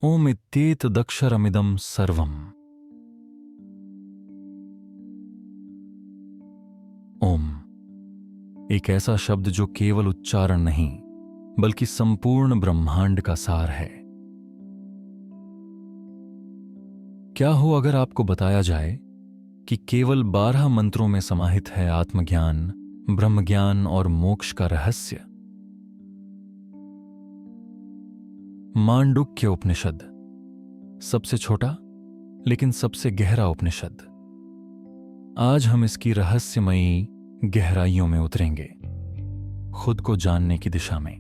ओम इत्येतदक्षरमिदं सर्वम्। ओम एक ऐसा शब्द जो केवल उच्चारण नहीं बल्कि संपूर्ण ब्रह्मांड का सार है। क्या हो अगर आपको बताया जाए कि केवल 12 मंत्रों में समाहित है आत्मज्ञान, ब्रह्मज्ञान और मोक्ष का रहस्य। मांडुक्य उपनिषद, सबसे छोटा लेकिन सबसे गहरा उपनिषद। आज हम इसकी रहस्यमयी गहराइयों में उतरेंगे, खुद को जानने की दिशा में।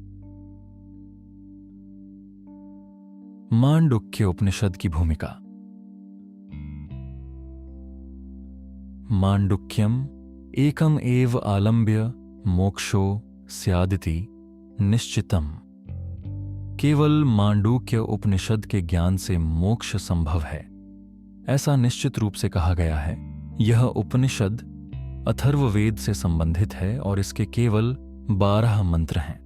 मांडुक्य उपनिषद की भूमिका। मांडुक्यम एकम एव आलम्ब्य मोक्षो स्यादिति निश्चितम। केवल मांडुक्य उपनिषद के ज्ञान से मोक्ष संभव है, ऐसा निश्चित रूप से कहा गया है। यह उपनिषद अथर्ववेद से संबंधित है और इसके केवल 12 मंत्र हैं,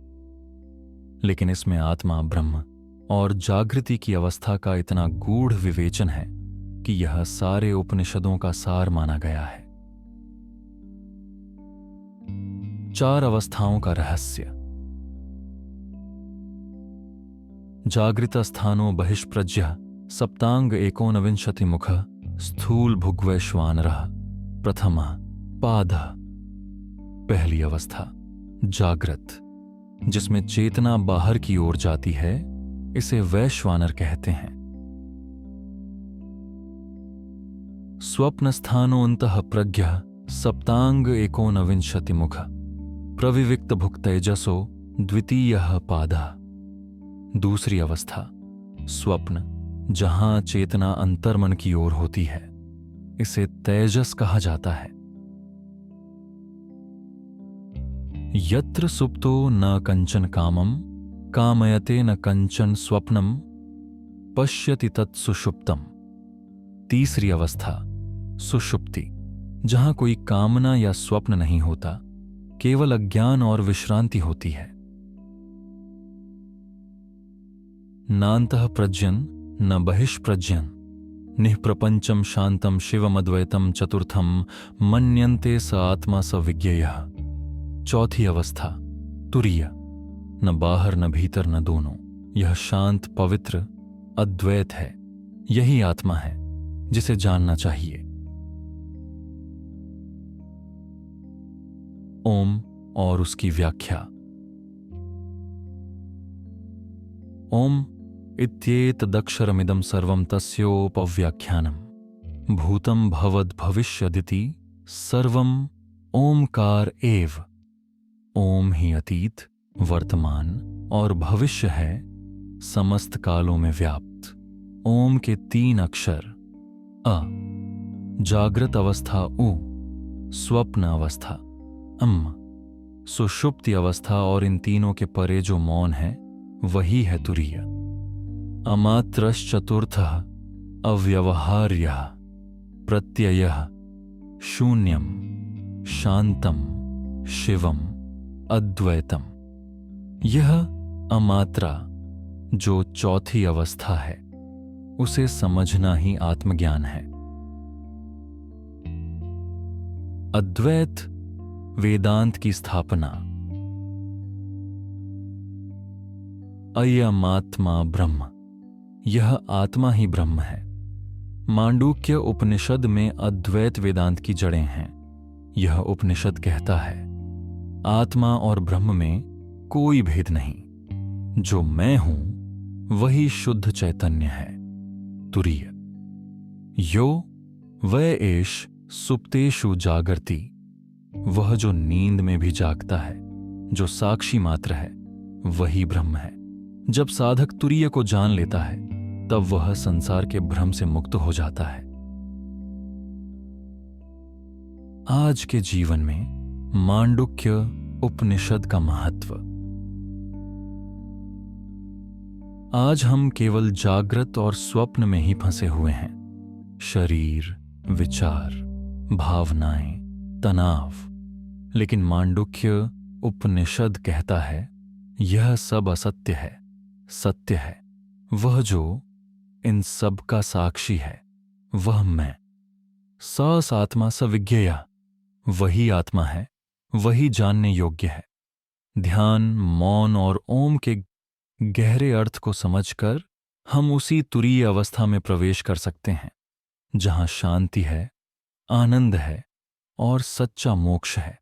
लेकिन इसमें आत्मा, ब्रह्म और जागृति की अवस्था का इतना गूढ़ विवेचन है कि यह सारे उपनिषदों का सार माना गया है। 4 अवस्थाओं का रहस्य। जागृतस्थानो बहिष्प्रज्य सप्तांग 19 मुख स्थूल भुग्वैश्वानरः प्रथमः पादः। पहली अवस्था जागृत, जिसमें चेतना बाहर की ओर जाती है, इसे वैश्वानर कहते हैं। स्वप्नस्थानोऽन्तः प्रज्ञः सप्तांग 19 मुख प्रविविक्त भुक्तैजसो द्वितीयः पादः। दूसरी अवस्था स्वप्न, जहां चेतना अंतर्मन की ओर होती है, इसे तेजस कहा जाता है। यत्र सुप्तो न कंचन कामम कामयते न कंचन स्वप्नम पश्यति तत् सुषुप्तम। तीसरी अवस्था सुषुप्ति, जहां कोई कामना या स्वप्न नहीं होता, केवल अज्ञान और विश्रांति होती है। नान्तः प्रज्ञन न बहिष्प्रज्ञन निःप्रपंचम शांतम शिवमद्वैतम चतुर्थम मन्यन्ते स आत्मा स विज्ञेयः। चौथी अवस्था तुरीय, न बाहर न भीतर न दोनों, यह शांत पवित्र अद्वैत है। यही आत्मा है जिसे जानना चाहिए। ओम और उसकी व्याख्या। ओम इत्येतदक्षरमिदं सर्वं तस्योपव्याख्यानम्। भूतं भवद् भविष्यदिति सर्वं ओमकार एव। ओम ही अतीत, वर्तमान और भविष्य है, समस्त कालों में व्याप्त। ओम के 3 अक्षर अ, जागृत अवस्था उ, स्वप्न अवस्था अम, सुषुप्ति अवस्था और इन तीनों के परे जो मौन है वही है तुरीय। अमात्रश्चतुर्थः अव्यवहार्यः प्रत्ययः शून्यम शांतम शिवम अद्वैतम। यह अमात्रा जो चौथी अवस्था है, उसे समझना ही आत्मज्ञान है। अद्वैत वेदांत की स्थापना। अयमात्मा ब्रह्म, यह आत्मा ही ब्रह्म है। मांडुक्य उपनिषद में अद्वैत वेदांत की जड़ें हैं। यह उपनिषद कहता है आत्मा और ब्रह्म में कोई भेद नहीं, जो मैं हूं वही शुद्ध चैतन्य है। तुरीय। यो वै एष सुप्तेषु जागर्ति, वह जो नींद में भी जागता है, जो साक्षी मात्र है, वही ब्रह्म है। जब साधक तुरीय को जान लेता है, तब वह संसार के भ्रम से मुक्त हो जाता है। आज के जीवन में मांडुक्य उपनिषद का महत्व। आज हम केवल जागृत और स्वप्न में ही फंसे हुए हैं। शरीर, विचार, भावनाएं, तनाव। लेकिन मांडुक्य उपनिषद कहता है यह सब असत्य है। सत्य है वह जो इन सब का साक्षी है वह मैं। स आत्मा सविज्ञेया, वही आत्मा है, वही जानने योग्य है। ध्यान, मौन और ओम के गहरे अर्थ को समझकर हम उसी तुरीय अवस्था में प्रवेश कर सकते हैं जहां शांति है, आनंद है और सच्चा मोक्ष है।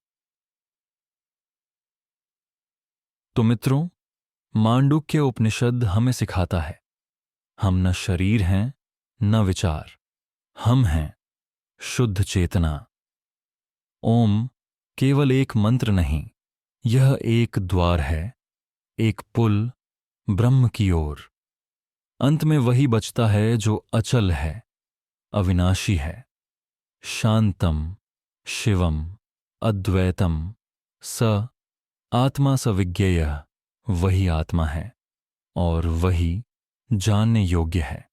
तो मित्रों, मांडुक्य उपनिषद हमें सिखाता है हम न शरीर हैं न विचार, हम हैं शुद्ध चेतना। ओम केवल एक मंत्र नहीं, यह एक द्वार है, एक पुल ब्रह्म की ओर। अंत में वही बचता है जो अचल है, अविनाशी है, शांतम शिवम अद्वैतम स आत्मा सविज्ञेय। वही आत्मा है और वही जानने योग्य है।